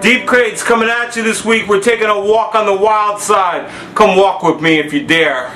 Deep Crates coming at you this week. We're taking a walk on the wild side. Come walk with me if you dare.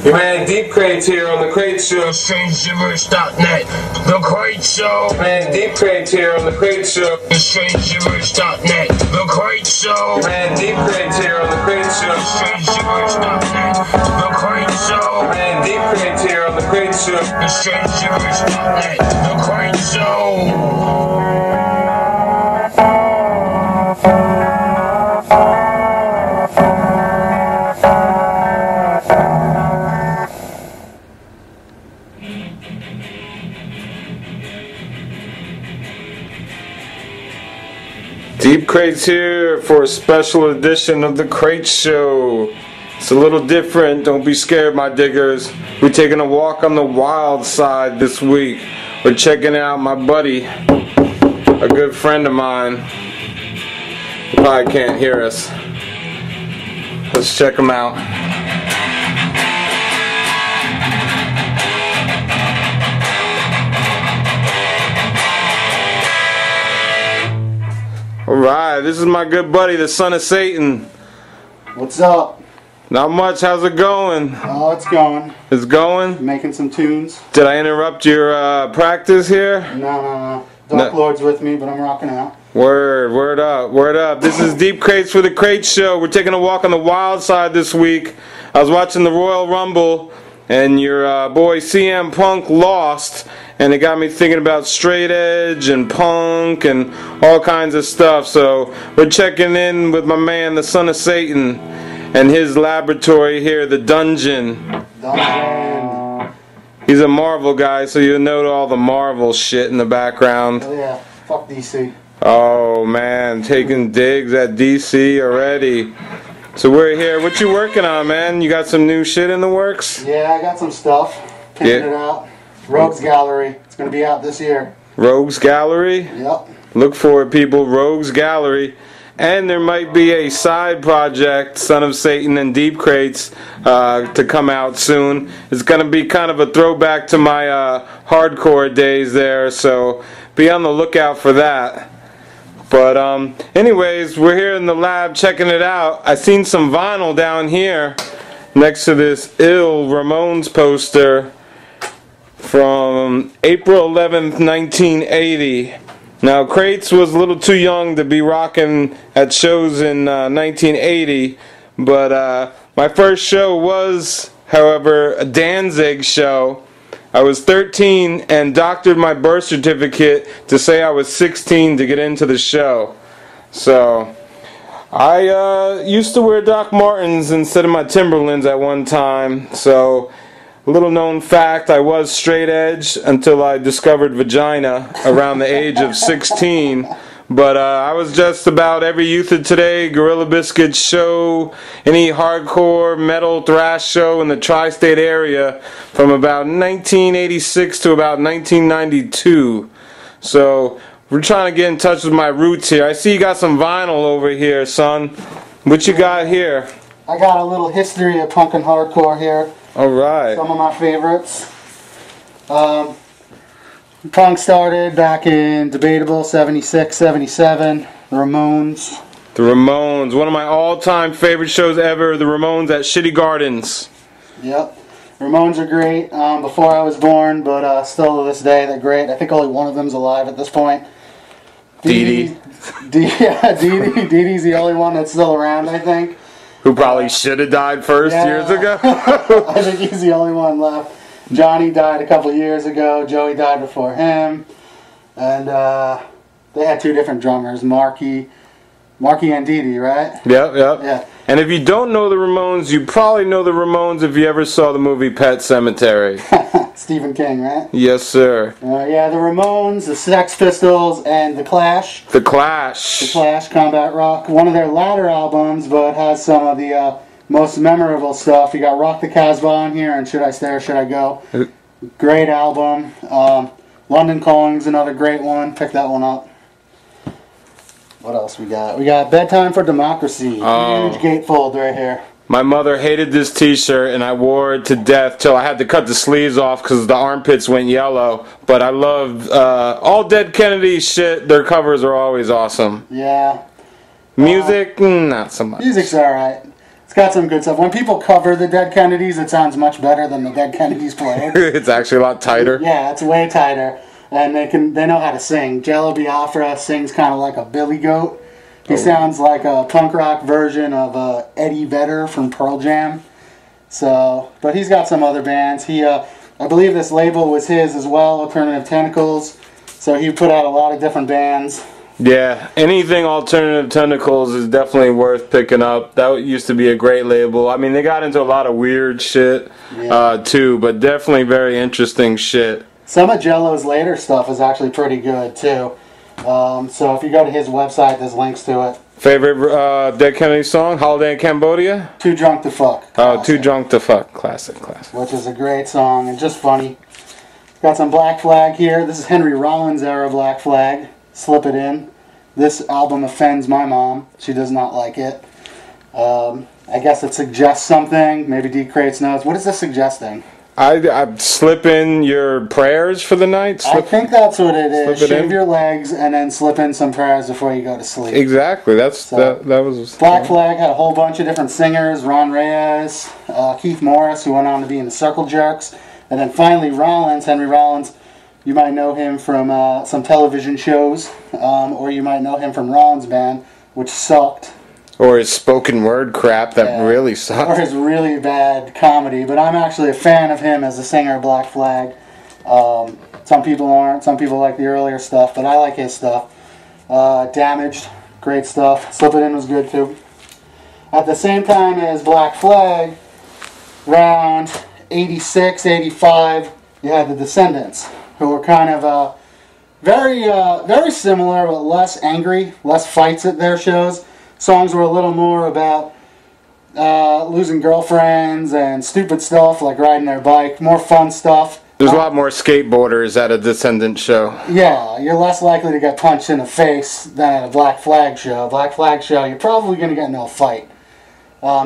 Your man Deep Crates here on the Crate Show. StrangeGibberish.net. The Crate Show. Man Deep Crates here on the Crate Show. StrangeGibberish.net. The Crate Show. Man Deep Crates here on the Crate Show. StrangeGibberish.net. The Crate Show. Man Deep Crates here on the Crate Show. StrangeGibberish.net. The Crate Show. Deep Crates here for a special edition of the Crate Show. It's a little different. Don't be scared, my diggers. We're taking a walk on the wild side this week. We're checking out my buddy, a good friend of mine. He probably can't hear us. Let's check him out. Alright, this is my good buddy, the son of Satan. What's up? Not much, how's it going? Oh, it's going. It's going? Making some tunes. Did I interrupt your practice here? No. Dark Lord's with me, but I'm rocking out. Word up. This is Deep Crates for the Crate Show. We're taking a walk on the wild side this week. I was watching the Royal Rumble, and your boy CM Punk lost. And it got me thinking about straight edge and punk and all kinds of stuff. So we're checking in with my man, the son of Satan, and his laboratory here, the Dungeon. He's a Marvel guy, so you'll note all the Marvel shit in the background. Oh yeah, fuck DC. Oh man, taking digs at DC already. So we're here. What you working on, man? You got some new shit in the works? Yeah, I got some stuff. Kicking it out. Rogues Gallery. It's going to be out this year. Rogues Gallery? Yep. Look for it, people. Rogues Gallery. And there might be a side project, Son of Satan and Deep Crates, to come out soon. It's going to be kind of a throwback to my hardcore days there, so be on the lookout for that. But anyways, we're here in the lab checking it out. I seen some vinyl down here next to this ill Ramones poster from April 11th, 1980. Now, Crates was a little too young to be rocking at shows in 1980, but my first show was, however, a Danzig show. I was 13 and doctored my birth certificate to say I was 16 to get into the show. So, I used to wear Doc Martens instead of my Timberlands at one time, so little known fact, I was straight edge until I discovered vagina around the age of 16. But I was just about every Youth of Today, Gorilla Biscuit show, any hardcore metal thrash show in the tri-state area from about 1986 to about 1992. So we're trying to get in touch with my roots here. I see you got some vinyl over here, son. What you got here? I got a little history of punk and hardcore here. Alright. Some of my favorites. Punk started back in Debatable, 76, 77. The Ramones. The Ramones. One of my all-time favorite shows ever. The Ramones at Shitty Gardens. Yep. Ramones are great. Before I was born, but still to this day, they're great. I think only one of them's alive at this point. Dee Dee. Dee Dee's the only one that's still around, I think. Who probably should have died first years ago. I think he's the only one left. Johnny died a couple years ago. Joey died before him. And they had two different drummers, Marky and Dee Dee, right? Yep. Yeah. And if you don't know the Ramones, you probably know the Ramones if you ever saw the movie Pet Sematary. Stephen King, right? Yes, sir. Yeah, the Ramones, the Sex Pistols, and the Clash. The Clash. The Clash, Combat Rock. One of their latter albums, but has some of the most memorable stuff. You got Rock the Casbah on here, and Should I Stay or Should I Go? Great album. London Calling's another great one. Pick that one up. What else we got? We got Bedtime for Democracy. Oh. Huge gatefold right here. My mother hated this t-shirt, and I wore it to death till I had to cut the sleeves off because the armpits went yellow. But I love all Dead Kennedys shit. Their covers are always awesome. Yeah. Music, not so much. Music's alright. It's got some good stuff. When people cover the Dead Kennedys, it sounds much better than the Dead Kennedys played. It's actually a lot tighter. Yeah, it's way tighter. And they know how to sing. Jello Biafra sings kind of like a billy goat. He sounds like a punk rock version of Eddie Vedder from Pearl Jam. So, but he's got some other bands. I believe this label was his as well, Alternative Tentacles. So he put out a lot of different bands. Yeah, anything Alternative Tentacles is definitely worth picking up. That used to be a great label. I mean, they got into a lot of weird shit too, but definitely very interesting shit. Some of Jello's later stuff is actually pretty good too. So if you go to his website, there's links to it. Favorite Dead Kennedy song? Holiday in Cambodia? Too Drunk to Fuck. Oh, Too Drunk to Fuck. Classic. Which is a great song and just funny. Got some Black Flag here. This is Henry Rollins era Black Flag. Slip It In. This album offends my mom. She does not like it. I guess it suggests something. Maybe D. Crates knows. What is this suggesting? I slip in your prayers for the night. I think that's what it is. Slip it Shave in? your legs and then slip in some prayers before you go to sleep. Exactly. That was Black Flag had a whole bunch of different singers. Ron Reyes, Keith Morris, who went on to be in the Circle Jerks, and then finally Rollins, Henry Rollins. You might know him from some television shows, or you might know him from Rollins Band, which sucked. Or his spoken word crap that really sucked. Or his really bad comedy. But I'm actually a fan of him as a singer of Black Flag. Some people aren't. Some people like the earlier stuff, but I like his stuff. Damaged, great stuff. Slip It In was good too. At the same time as Black Flag, around 86, 85, you had the Descendants, who were kind of very similar, but less angry, less fights at their shows. Songs were a little more about losing girlfriends and stupid stuff like riding their bike, more fun stuff. There's a lot more skateboarders at a Descendants show. Yeah, you're less likely to get punched in the face than at a Black Flag show. Black Flag show, you're probably going to get into a fight.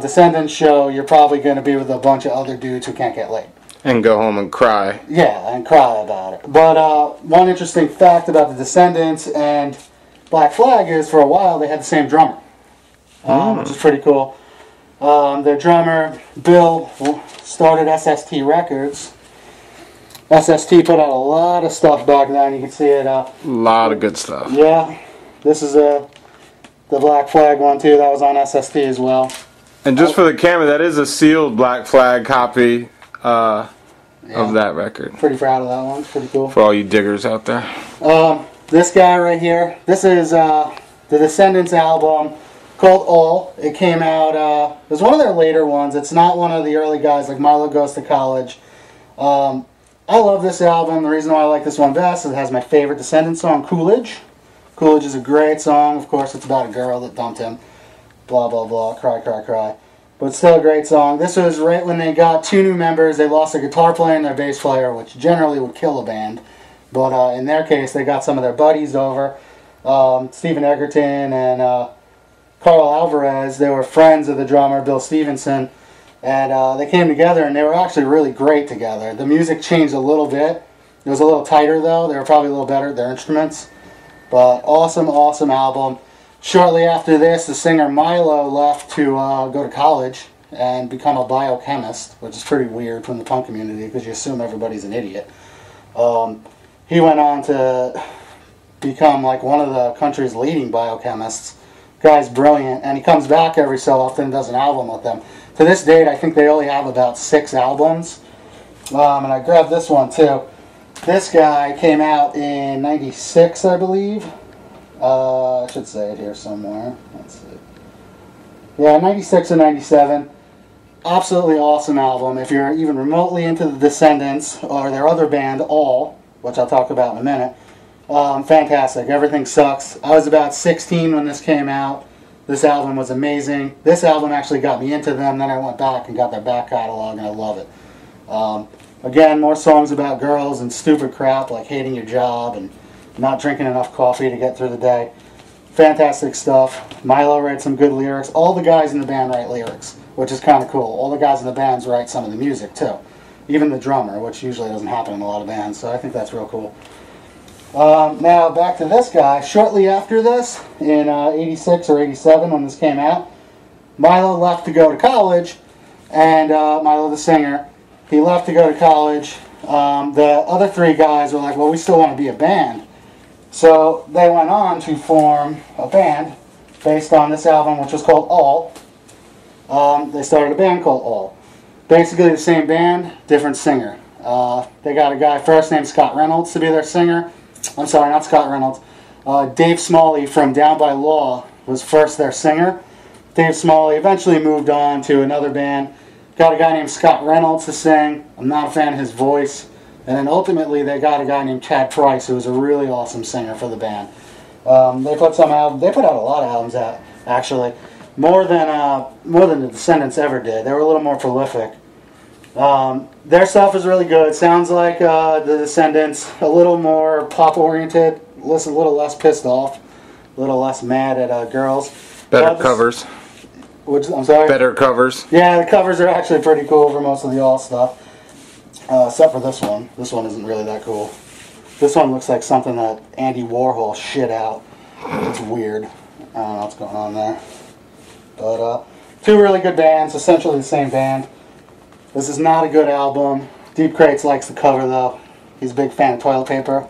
Descendants show, you're probably going to be with a bunch of other dudes who can't get laid. And go home and cry. Yeah, and cry about it. But one interesting fact about the Descendants and Black Flag is for a while they had the same drummer. Which is pretty cool. Their drummer, Bill, started SST Records. SST put out a lot of stuff back then. You can see it. A lot of good stuff. Yeah. This is the Black Flag one, too. That was on SST as well. And just for the camera, that is a sealed Black Flag copy of that record. Pretty proud of that one. It's pretty cool. For all you diggers out there. This guy right here. This is the Descendants album called All. It came out, it was one of their later ones. It's not one of the early guys like Marlo Goes to College. I love this album. The reason why I like this one best is it has my favorite Descendants song, Coolidge. Coolidge is a great song. Of course, it's about a girl that dumped him. Blah, blah, blah. Cry, cry, cry. But still a great song. This was right when they got 2 new members. They lost a guitar player and their bass player, which generally would kill a band. But in their case, they got some of their buddies over. Stephen Egerton and Carl Alvarez. They were friends of the drummer, Bill Stevenson. And they came together, and they were actually really great together. The music changed a little bit. It was a little tighter, though. They were probably a little better at their instruments. But awesome, awesome album. Shortly after this, the singer Milo left to go to college and become a biochemist, which is pretty weird from the punk community because you assume everybody's an idiot. He went on to become like one of the country's leading biochemists. Guy's brilliant, and he comes back every so often and does an album with them. To this date, I think they only have about 6 albums. And I grabbed this one too. This guy came out in 96, I believe. I should say it here somewhere. Let's see. Yeah, 96 or 97. Absolutely awesome album. If you're even remotely into the Descendants or their other band, All, which I'll talk about in a minute, fantastic. Everything sucks. I was about 16 when this came out. This album was amazing. This album actually got me into them. Then I went back and got their back catalog, and I love it. Again, more songs about girls and stupid crap like hating your job and not drinking enough coffee to get through the day. Fantastic stuff. Milo writes some good lyrics. All the guys in the band write lyrics, which is kind of cool. All the guys in the bands write some of the music too. Even the drummer, which usually doesn't happen in a lot of bands, so I think that's real cool. Now back to this guy. Shortly after this, in 86 or 87 when this came out, Milo left to go to college, and Milo the singer, he left to go to college. The other three guys were like, well, we still want to be a band. So they went on to form a band based on this album, which was called All. They started a band called All. Basically the same band, different singer. They got a guy first named Scott Reynolds to be their singer. I'm sorry, not Scott Reynolds. Dave Smalley from Down by Law was first their singer. Dave Smalley eventually moved on to another band. Got a guy named Scott Reynolds to sing. I'm not a fan of his voice. And then ultimately they got a guy named Chad Price, who was a really awesome singer for the band. They put out a lot of albums out, actually. More than the Descendants ever did. They were a little more prolific. Their stuff is really good. Sounds like the Descendants, a little more pop-oriented, a little less pissed off, a little less mad at girls. Better covers. I'm sorry? Better covers. Yeah, the covers are actually pretty cool for most of the All stuff. Except for this one. This one isn't really that cool. This one looks like something that Andy Warhol shit out. It's weird. I don't know what's going on there. But, two really good bands, essentially the same band. This is not a good album. Deep Crates likes the cover, though. He's a big fan of toilet paper.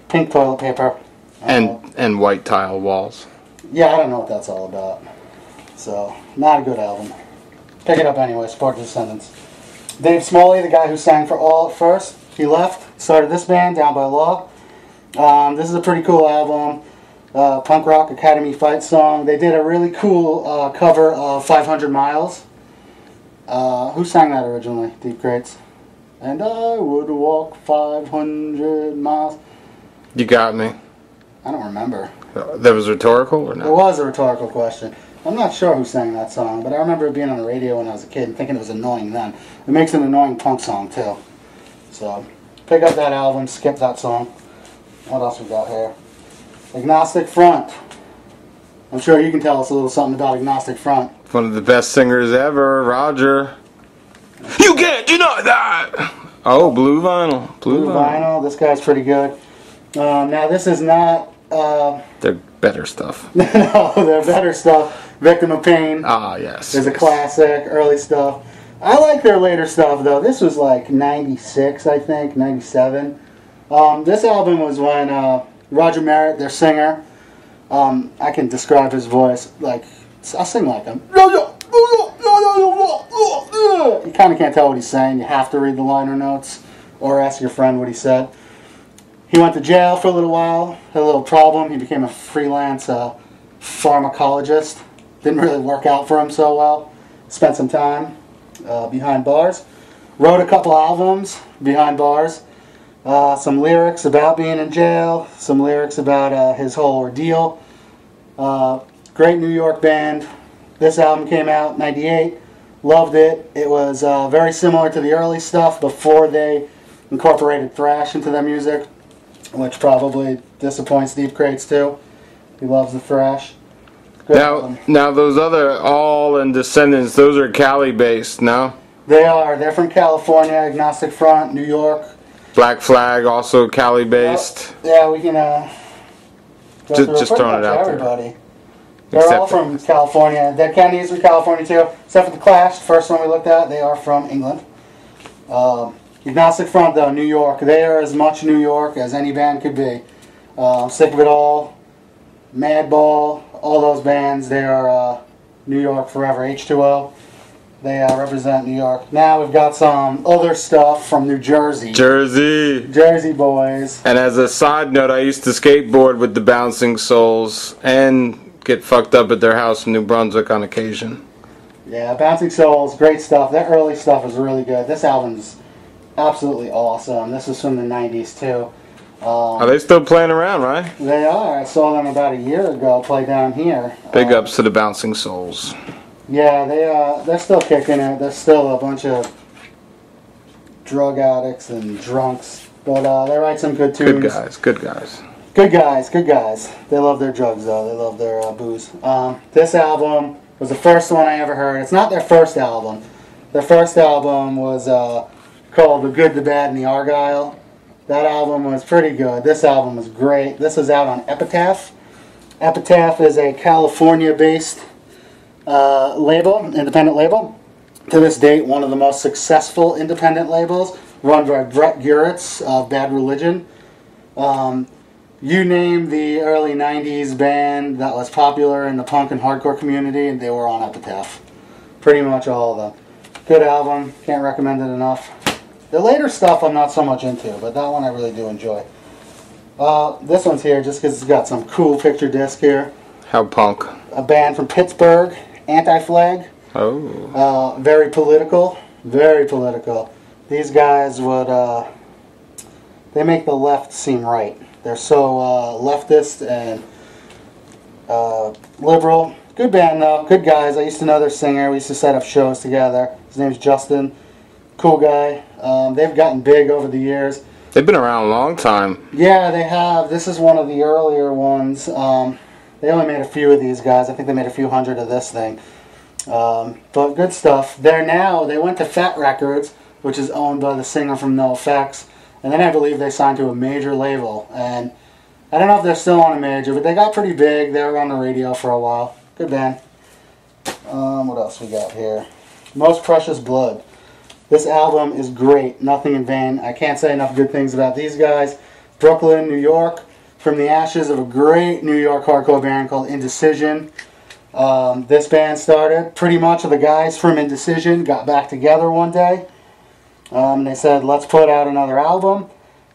Pink toilet paper. And white tile walls. Yeah, I don't know what that's all about. So, not a good album. Pick it up anyway. Support the Descendants. Dave Smalley, the guy who sang for All at first, he left, started this band, Down by Law. This is a pretty cool album. Punk Rock Academy fight song. They did a really cool cover of 500 Miles. Who sang that originally? Deep Crates. And I would walk 500 miles. You got me. I don't remember. That was rhetorical or not? It was a rhetorical question. I'm not sure who sang that song, but I remember it being on the radio when I was a kid and thinking it was annoying then. It makes an annoying punk song too. So, pick up that album, skip that song. What else we got here? Agnostic Front. I'm sure you can tell us a little something about Agnostic Front. One of the best singers ever, Roger. You can't deny that! Oh, blue vinyl. Blue vinyl. This guy's pretty good. Now, this is not... They're better stuff. No, they're better stuff. Victim of Pain. Ah, yes. Is a classic, early stuff. I like their later stuff, though. This was like 96, I think, 97. This album was when Roger Merritt, their singer, I can describe his voice, like, I'll sing like him. You kind of can't tell what he's saying. You have to read the liner notes or ask your friend what he said. He went to jail for a little while, had a little problem. He became a freelance pharmacologist. Didn't really work out for him so well. Spent some time behind bars. Wrote a couple albums behind bars. Some lyrics about being in jail. Some lyrics about his whole ordeal. Great New York band. This album came out in '98. Loved it. It was very similar to the early stuff before they incorporated thrash into their music, which probably disappoints Deep Crates too. He loves the thrash. Good now those other All and Descendants, those are Cali based, no? They are. They're from California, Agnostic Front, New York. Black Flag, also Cali based. Yeah, we can just throwing it out everybody. there. They're all from California. Dead Kennedys from California too, except for the Clash. The first one we looked at, they are from England. Agnostic Front, though, New York. They are as much New York as any band could be. Sick of It All, Madball, all those bands, they are New York forever. H2O, they represent New York. Now we've got some other stuff from New Jersey. Jersey boys. And as a side note, I used to skateboard with the Bouncing Souls and get fucked up at their house in New Brunswick on occasion. Yeah, Bouncing Souls, great stuff. Their early stuff is really good. This album's absolutely awesome. This is from the 90s too. Are they still playing around, right? They are. I saw them about a year ago play down here. Big ups to the Bouncing Souls. Yeah, they're still kicking it. They're still a bunch of drug addicts and drunks. But they write some good tunes. Good guys. Good guys, good guys. They love their drugs though. They love their booze. This album was the first one I ever heard. It's not their first album. Their first album was called The Good, the Bad, and the Argyle. That album was pretty good. This album was great. This was out on Epitaph. Epitaph is a California-based label, independent label. To this date, one of the most successful independent labels, run by Brett Guritz of Bad Religion. You name the early 90s band that was popular in the punk and hardcore community, and they were on Epitaph. Pretty much all of them. Good album. Can't recommend it enough. The later stuff I'm not so much into, but that one I really do enjoy. This one's here just because it's got some cool picture disc here. How punk? A band from Pittsburgh, AntiFlag. Oh. Very political. Very political. These guys would, they make the left seem right. They're so leftist and liberal. Good band though, good guys. I used to know their singer. We used to set up shows together. His name's Justin. Cool guy. They've gotten big over the years. They've been around a long time. Yeah, they have. This is one of the earlier ones. They only made a few of these guys. I think they made a few hundred of this thing. But good stuff. They went to Fat Records, which is owned by the singer from NoFX. And then I believe they signed to a major label. And I don't know if they're still on a major, but they got pretty big. They were on the radio for a while. Good band. What else we got here? Most Precious Blood. This album is great. Nothing in vain. I can't say enough good things about these guys. Brooklyn, New York. From the ashes of a great New York hardcore band called Indecision. This band started. Pretty much the guys from Indecision got back together one day. They said, let's put out another album.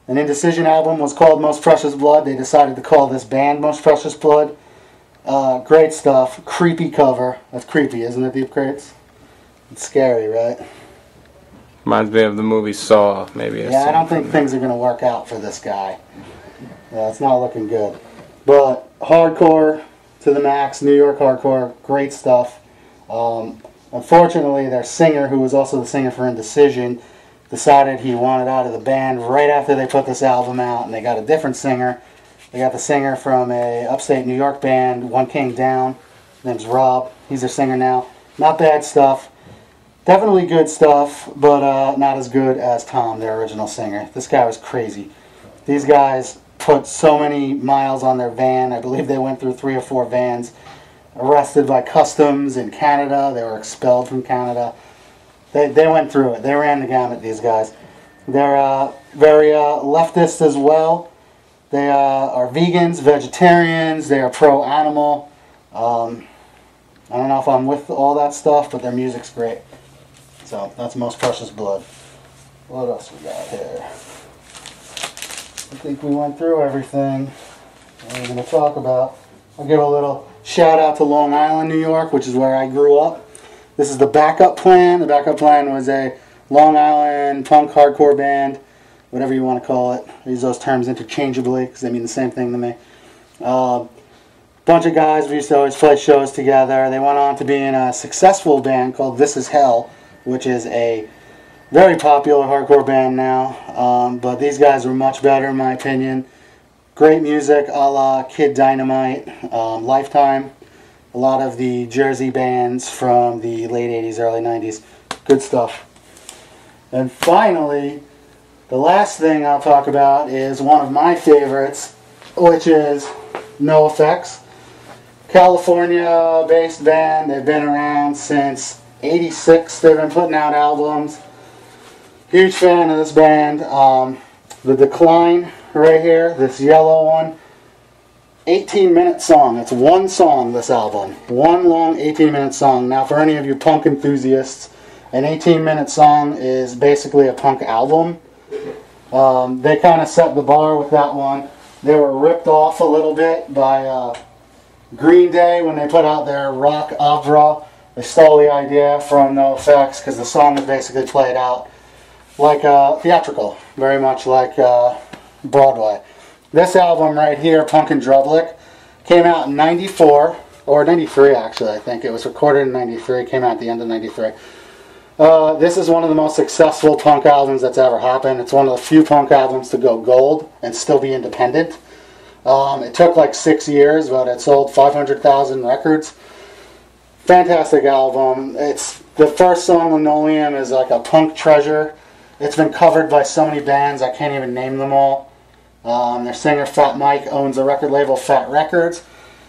An Indecision album was called Most Precious Blood. They decided to call this band Most Precious Blood. Great stuff. Creepy cover. That's creepy, isn't it, Deep Crates? It's scary, right? Reminds me of the movie Saw, maybe. Yeah, I don't think things are going to work out for this guy. Yeah, it's not looking good. But hardcore to the max, New York hardcore, great stuff. Unfortunately, their singer, who was also the singer for Indecision, decided he wanted out of the band right after they put this album out, and they got a different singer. They got the singer from a upstate New York band, One King Down. His name's Rob. He's their singer now. Not bad stuff. Definitely good stuff, but not as good as Tom, their original singer. This guy was crazy. These guys put so many miles on their van. I believe they went through 3 or 4 vans. Arrested by customs in Canada. They were expelled from Canada. They went through it. They ran the gamut, these guys. They're very leftist as well. They are vegans, vegetarians. They are pro-animal. I don't know if I'm with all that stuff, but their music's great. So that's Most Precious Blood. What else we got here? I think we went through everything we're going to talk about. I'll give a little shout out to Long Island, New York, which is where I grew up. This is the Backup Plan. The Backup Plan was a Long Island punk hardcore band, whatever you want to call it. I use those terms interchangeably because they mean the same thing to me. Bunch of guys, we used to always play shows together. They went on to be in a successful band called This Is Hell, which is a very popular hardcore band now. But these guys were much better in my opinion. Great music a la Kid Dynamite, Lifetime. A lot of the Jersey bands from the late 80s, early 90s. Good stuff. And finally, the last thing I'll talk about is one of my favorites, which is NoFX. California-based band. They've been around since '86. They've been putting out albums. Huge fan of this band. The Decline right here, this yellow one. 18-minute song. It's one song, this album. One long 18-minute song. Now, for any of you punk enthusiasts, an 18-minute song is basically a punk album. They kind of set the bar with that one. They were ripped off a little bit by Green Day when they put out their rock opera. They stole the idea from NoFX because the song was basically played out like theatrical, very much like Broadway. This album right here, Punk and Drublick, came out in '94, or '93 actually, I think. It was recorded in '93, came out at the end of '93. This is one of the most successful punk albums that's ever happened. It's one of the few punk albums to go gold and still be independent. It took like 6 years, but it sold 500,000 records. Fantastic album. It's the first song, Linoleum, is like a punk treasure. It's been covered by so many bands I can't even name them all. Their singer Fat Mike owns the record label Fat Records,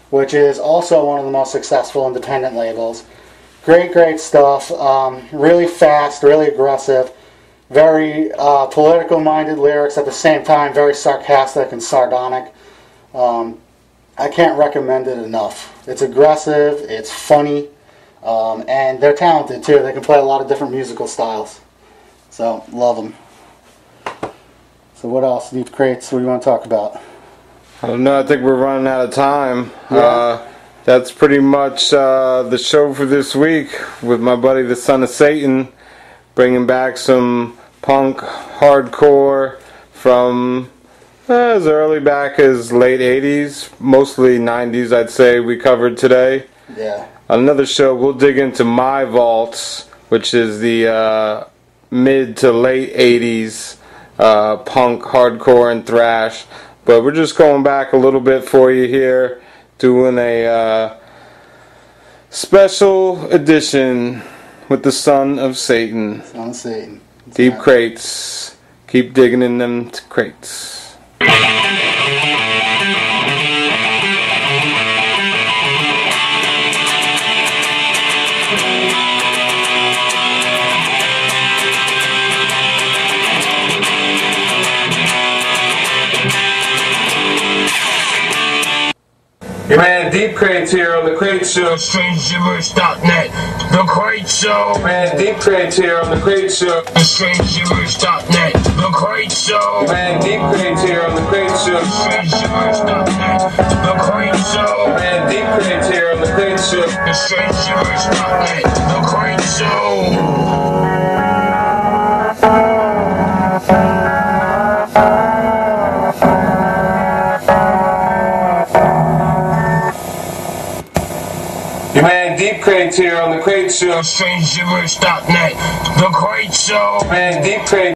which is also one of the most successful independent labels. Great stuff. Really fast, really aggressive, very political-minded lyrics at the same time, very sarcastic and sardonic. I can't recommend it enough. It's aggressive, it's funny, and they're talented too. They can play a lot of different musical styles. So, love them. So what else, Deep Crates, what do you want to talk about? I don't know, I think we're running out of time. Yeah. That's pretty much the show for this week with my buddy the Son of Satan, bringing back some punk hardcore from as early back as late 80s, mostly 90s I'd say we covered today. Yeah. On another show we'll dig into My Vaults, which is the mid to late 80s punk, hardcore, and thrash. But we're just going back a little bit for you here, doing a special edition with the Son of Satan. Son of Satan. Deep Crates. Keep digging in them crates. Your man Deep Crates here on the Crate Show. StrangeGibberish.net. The Crate Show. Man Deep Crates here on the Crate Show. StrangeGibberish.net. The Crate Show. Man Deep Crates here on the Crate Show. StrangeGibberish.net. The Crate Show. Man Deep Crates here on the Crate Show. StrangeGibberish.net. The Crate Show. Your man Deep Crates here on the Crate Show. StrangeGibberish.net. The Crate Show. Man Deep Crates.